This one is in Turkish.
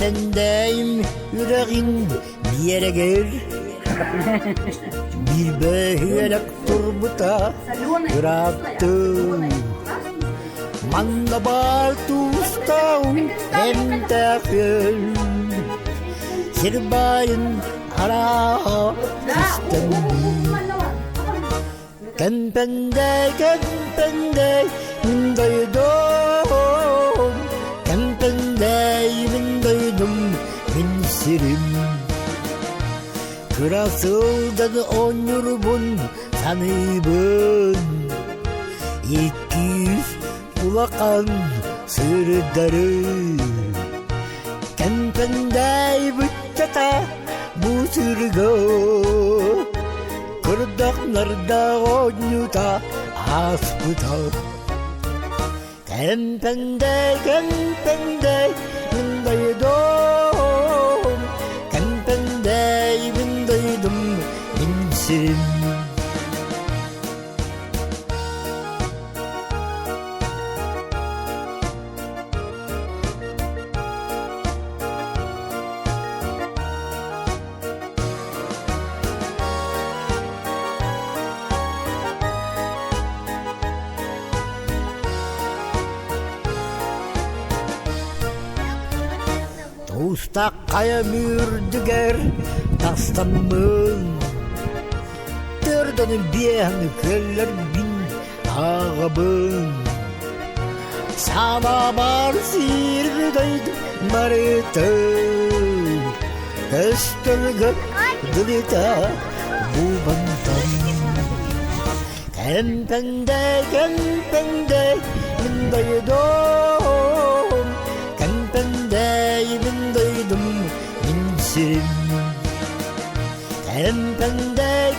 Kempendeyim yüreğin bir yere gel. Bir böylek turbuta bıraktım. Manda baltustağım hem tekül. Sirbayın ara İstanbul. Kempendey min doydum. Kempendey min doydum min sirim. Kırasıldan on yurbun tanıbın. 200 ulakan sırdarı. Kempendey bütçata bu sırgı. Kırdaklarda onyuta aspıta. Kempendey min doydum. Kempendey min doydum min sirim. Usta kaya mürdüger tastamın. Dördanın biyanı köller bin ağabın. Sama var sirgaydı marıtı. Köstürgü dılita bu bantam. Kempendey min doydum. Kempendey min doydum min sirim. Kempendey